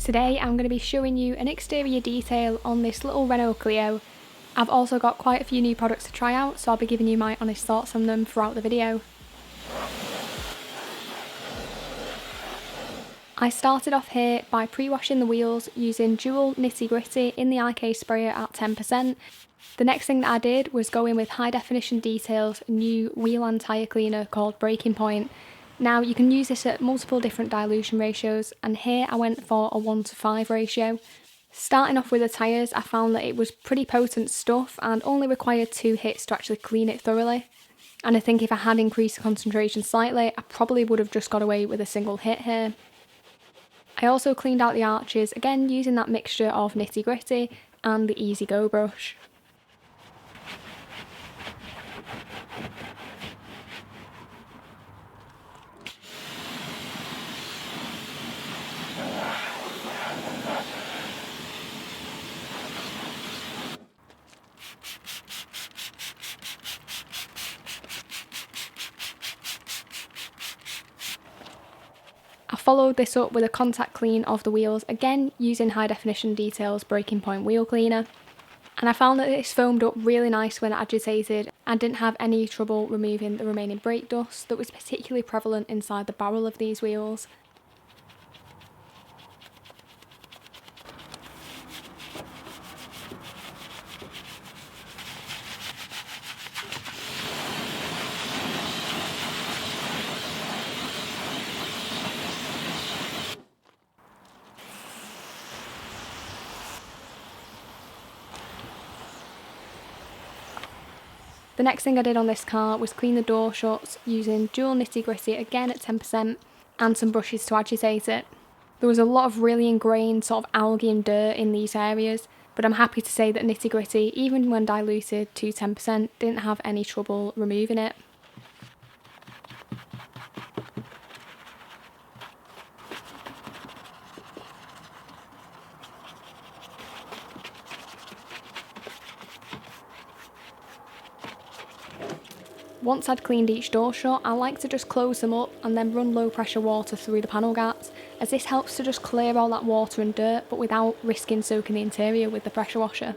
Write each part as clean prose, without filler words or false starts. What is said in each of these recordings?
Today I'm going to be showing you an exterior detail on this little Renault Clio. I've also got quite a few new products to try out, so I'll be giving you my honest thoughts on them throughout the video. I started off here by pre-washing the wheels using dual Nitty Gritty in the IK sprayer at 10%. The next thing that I did was go in with High Definition Detail's new wheel and tyre cleaner called Breaking Point. Now you can use this at multiple different dilution ratios, and here I went for a 1:5 ratio. Starting off with the tyres, I found that it was pretty potent stuff and only required 2 hits to actually clean it thoroughly. And I think if I had increased the concentration slightly, I probably would have just got away with a single hit here. I also cleaned out the arches, again using that mixture of Nitty Gritty and the Easy Go brush. I followed this up with a contact clean of the wheels, again using High Definition Detail's Breaking Point wheel cleaner. And I found that this foamed up really nice when agitated and didn't have any trouble removing the remaining brake dust that was particularly prevalent inside the barrel of these wheels. The next thing I did on this car was clean the door shuts using dual Nitty Gritty again at 10% and some brushes to agitate it. There was a lot of really ingrained sort of algae and dirt in these areas, but I'm happy to say that Nitty Gritty, even when diluted to 10%, didn't have any trouble removing it. Once I'd cleaned each door shut, I like to just close them up and then run low pressure water through the panel gaps, as this helps to just clear all that water and dirt, but without risking soaking the interior with the pressure washer.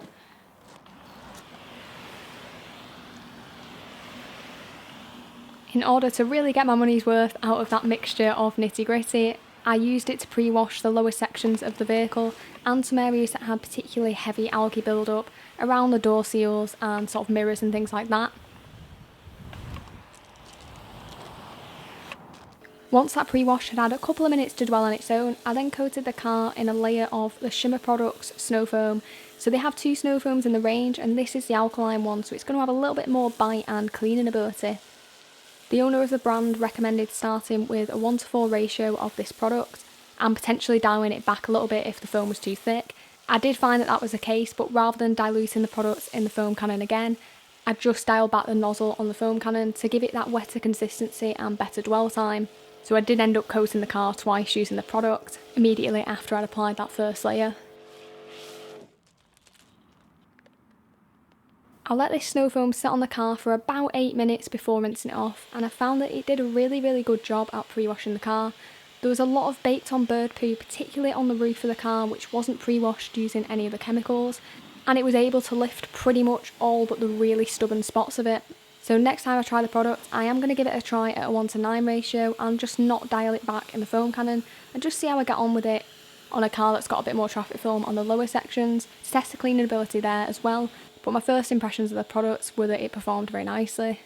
In order to really get my money's worth out of that mixture of Nitty Gritty, I used it to pre-wash the lower sections of the vehicle and some areas that had particularly heavy algae build-up around the door seals and sort of mirrors and things like that. Once that pre-wash had had a couple of minutes to dwell on its own, I then coated the car in a layer of the Shimmer Products Snow Foam. So they have 2 snow foams in the range, and this is the alkaline one, so it's going to have a little bit more bite and cleaning ability. The owner of the brand recommended starting with a 1:4 ratio of this product and potentially dialing it back a little bit if the foam was too thick. I did find that was the case, but rather than diluting the product in the foam cannon again, I just dialed back the nozzle on the foam cannon to give it that wetter consistency and better dwell time. So I did end up coating the car twice using the product, immediately after I'd applied that first layer. I'll let this snow foam sit on the car for about 8 minutes before rinsing it off, and I found that it did a really good job at pre-washing the car. There was a lot of baked on bird poo, particularly on the roof of the car, which wasn't pre-washed using any of the chemicals, and it was able to lift pretty much all but the really stubborn spots of it. So next time I try the product, I am going to give it a try at a 1:9 ratio and just not dial it back in the foam cannon and just see how I get on with it on a car that's got a bit more traffic film on the lower sections, to test the cleaning ability there as well. But my first impressions of the product were that it performed very nicely.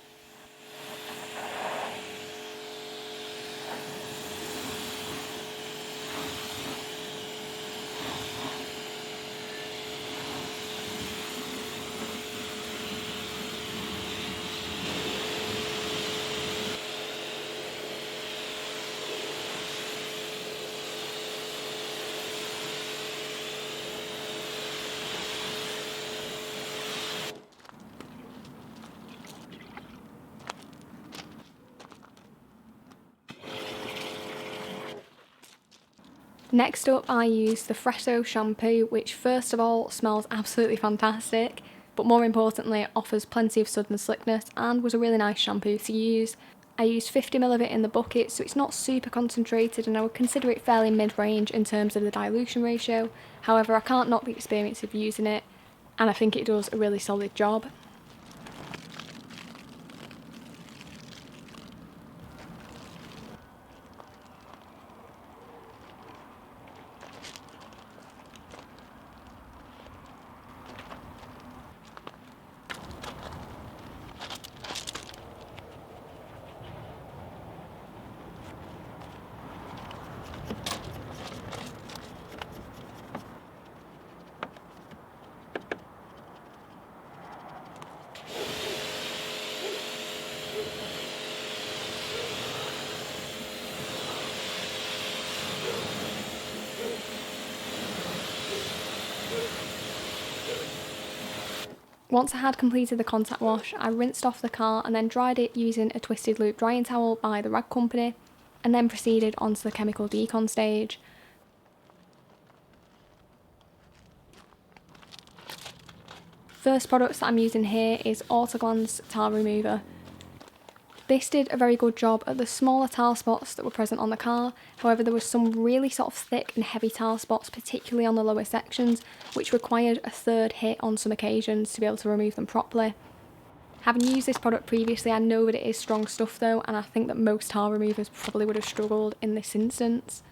Next up, I used the Fresco shampoo, which first of all smells absolutely fantastic, but more importantly offers plenty of sudden slickness and was a really nice shampoo to use. I used 50ml of it in the bucket, so it's not super concentrated and I would consider it fairly mid-range in terms of the dilution ratio. However, I can't knock the experience of using it, and I think it does a really solid job. Once I had completed the contact wash, I rinsed off the car and then dried it using a twisted loop drying towel by the rag company, and then proceeded onto the chemical decon stage. First product that I'm using here is Autoglance Tar Remover. This did a very good job at the smaller tar spots that were present on the car. However, there was some really sort of thick and heavy tar spots, particularly on the lower sections, which required a third hit on some occasions to be able to remove them properly. Having used this product previously, I know that it is strong stuff though, and I think that most tar removers probably would have struggled in this instance.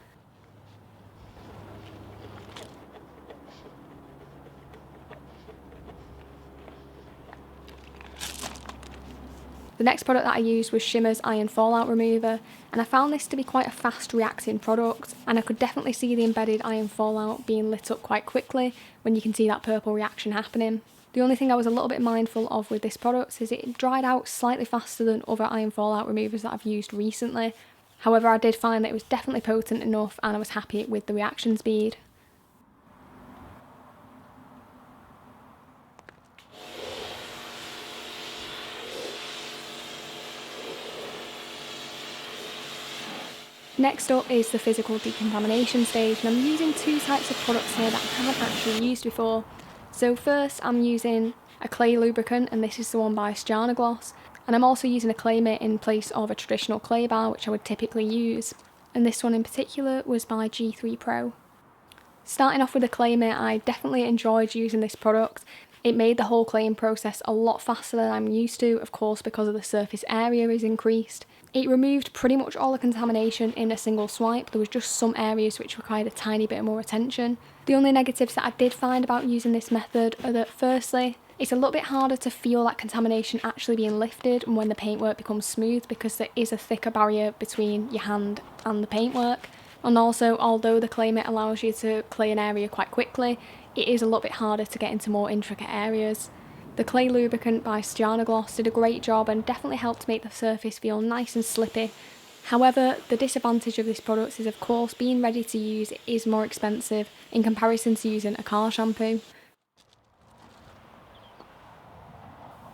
The next product that I used was Shimmer's Iron Fallout Remover, and I found this to be quite a fast reacting product, and I could definitely see the embedded iron fallout being lit up quite quickly when you can see that purple reaction happening. The only thing I was a little bit mindful of with this product is it dried out slightly faster than other iron fallout removers that I've used recently. However, I did find that it was definitely potent enough and I was happy with the reaction speed. Next up is the physical decontamination stage, and I'm using two types of products here that I haven't actually used before. So first I'm using a clay lubricant, and this is the one by Gloss, and I'm also using a clay mitt in place of a traditional clay bar which I would typically use, and this one in particular was by G3 Pro. Starting off with the clay mitt, I definitely enjoyed using this product. It made the whole claying process a lot faster than I'm used to, of course because of the surface area is increased. It removed pretty much all the contamination in a single swipe. There was just some areas which required a tiny bit more attention. The only negatives that I did find about using this method are that firstly, it's a little bit harder to feel that contamination actually being lifted and when the paintwork becomes smooth because there is a thicker barrier between your hand and the paintwork. And also, although the clay mitt allows you to clay an area quite quickly, it is a little bit harder to get into more intricate areas. The clay lubricant by Gloss did a great job and definitely helped make the surface feel nice and slippy. However, the disadvantage of this product is of course being ready to use is more expensive in comparison to using a car shampoo.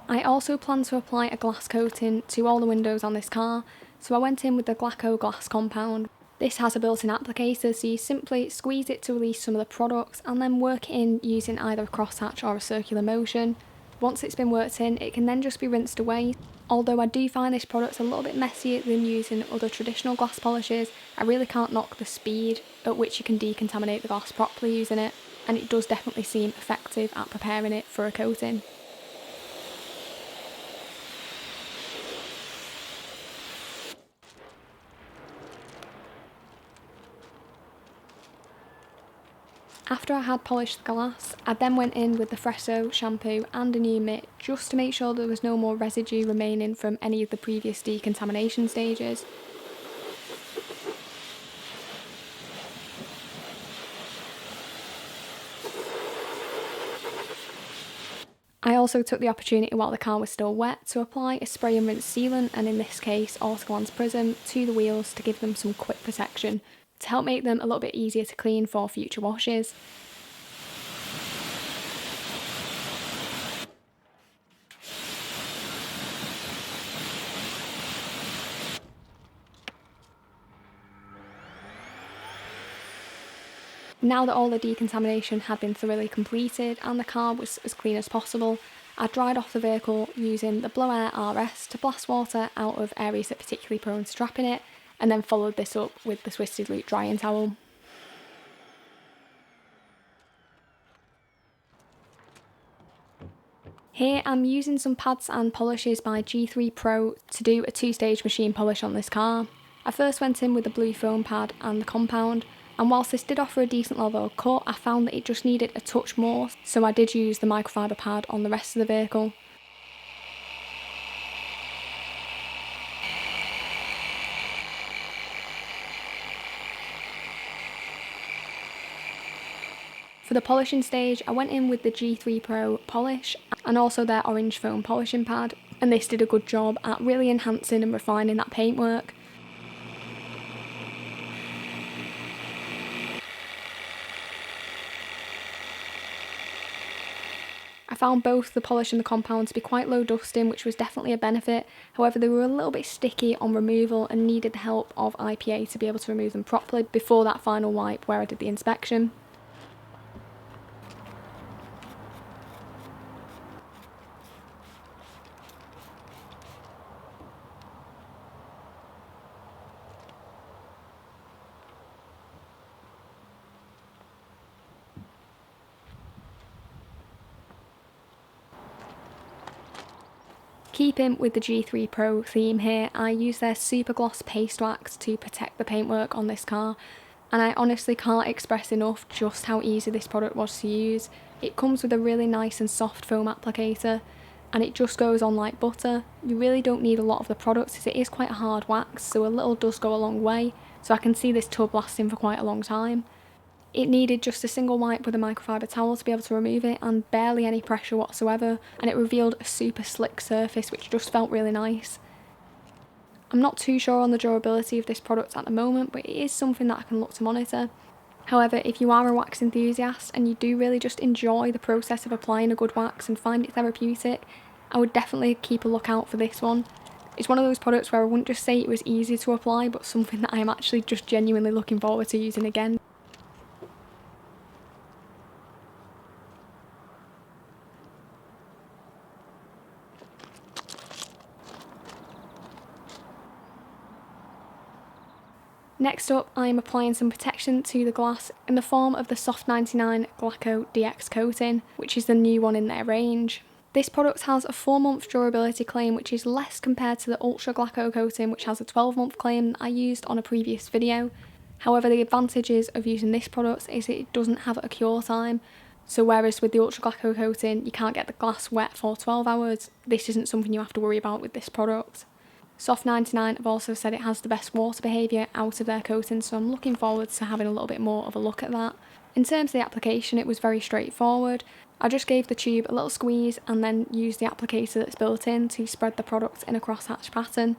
I also plan to apply a glass coating to all the windows on this car, so I went in with the Glaco glass compound. This has a built-in applicator, so you simply squeeze it to release some of the products and then work it in using either a crosshatch or a circular motion. Once it's been worked in, it can then just be rinsed away. Although I do find this product a little bit messier than using other traditional glass polishes, I really can't knock the speed at which you can decontaminate the glass properly using it, and it does definitely seem effective at preparing it for a coating. After I had polished the glass, I then went in with the Fresso shampoo and a new mitt just to make sure there was no more residue remaining from any of the previous decontamination stages. I also took the opportunity while the car was still wet to apply a spray and rinse sealant, and in this case Autoglance Prism, to the wheels to give them some quick protection, to help make them a little bit easier to clean for future washes. Now that all the decontamination had been thoroughly completed and the car was as clean as possible, I dried off the vehicle using the Blow Air RS to blast water out of areas that are particularly prone to trapping it, and then followed this up with the Twisted Loop drying towel. Here I'm using some pads and polishes by G3 Pro to do a 2-stage machine polish on this car. I first went in with the blue foam pad and the compound, and whilst this did offer a decent level of cut, I found that it just needed a touch more, so I did use the microfiber pad on the rest of the vehicle. For the polishing stage, I went in with the G3 Pro polish and also their orange foam polishing pad, and this did a good job at really enhancing and refining that paintwork. I found both the polish and the compound to be quite low dusting, which was definitely a benefit. However, they were a little bit sticky on removal and needed the help of IPA to be able to remove them properly before that final wipe where I did the inspection. Keeping with the G3 Pro theme here, I use their super gloss paste wax to protect the paintwork on this car, and I honestly can't express enough just how easy this product was to use. It comes with a really nice and soft foam applicator, and it just goes on like butter. You really don't need a lot of the product as it is quite a hard wax, so a little does go a long way, so I can see this tub lasting for quite a long time. It needed just a single wipe with a microfiber towel to be able to remove it, and barely any pressure whatsoever, and it revealed a super slick surface which just felt really nice. I'm not too sure on the durability of this product at the moment, but it is something that I can look to monitor. However, if you are a wax enthusiast and you do really just enjoy the process of applying a good wax and find it therapeutic, I would definitely keep a lookout for this one. It's one of those products where I wouldn't just say it was easy to apply, but something that I am actually just genuinely looking forward to using again. Next up, I am applying some protection to the glass in the form of the Soft 99 Glaco DX coating, which is the new one in their range. This product has a 4-month durability claim, which is less compared to the Ultra Glaco coating, which has a 12-month claim that I used on a previous video. However, the advantages of using this product is it doesn't have a cure time. So whereas with the Ultra Glaco coating, you can't get the glass wet for 12 hours, this isn't something you have to worry about with this product. Soft 99 have also said it has the best water behaviour out of their coating, so I'm looking forward to having a little bit more of a look at that. In terms of the application, it was very straightforward. I just gave the tube a little squeeze and then used the applicator that's built in to spread the product in a crosshatch pattern.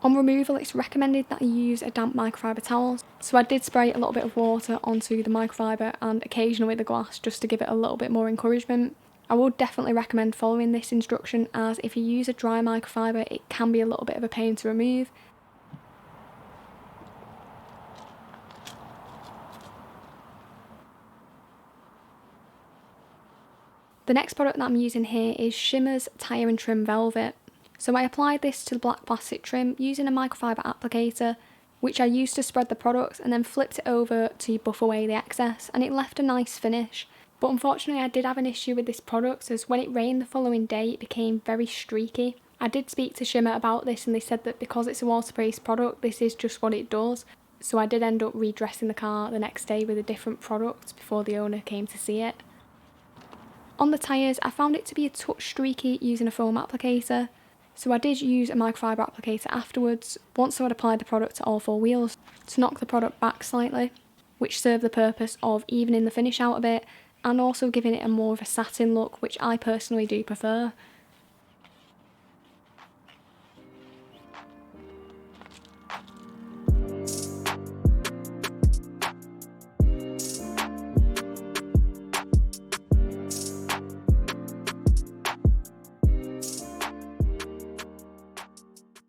On removal, it's recommended that you use a damp microfiber towel, so I did spray a little bit of water onto the microfiber and occasionally the glass just to give it a little bit more encouragement. I would definitely recommend following this instruction, as if you use a dry microfiber it can be a little bit of a pain to remove. The next product that I'm using here is Shimmer's Tyre and Trim Velvet. So I applied this to the black plastic trim using a microfiber applicator, which I used to spread the product, and then flipped it over to buff away the excess, and it left a nice finish. But unfortunately I did have an issue with this product, as when it rained the following day it became very streaky. I did speak to Shimmer about this and they said that because it's a water-based product, this is just what it does. So I did end up redressing the car the next day with a different product before the owner came to see it. On the tyres, I found it to be a touch streaky using a foam applicator. So I did use a microfiber applicator afterwards, once I had applied the product to all 4 wheels, to knock the product back slightly, which served the purpose of evening the finish out a bit, and also giving it a more of a satin look, which I personally do prefer.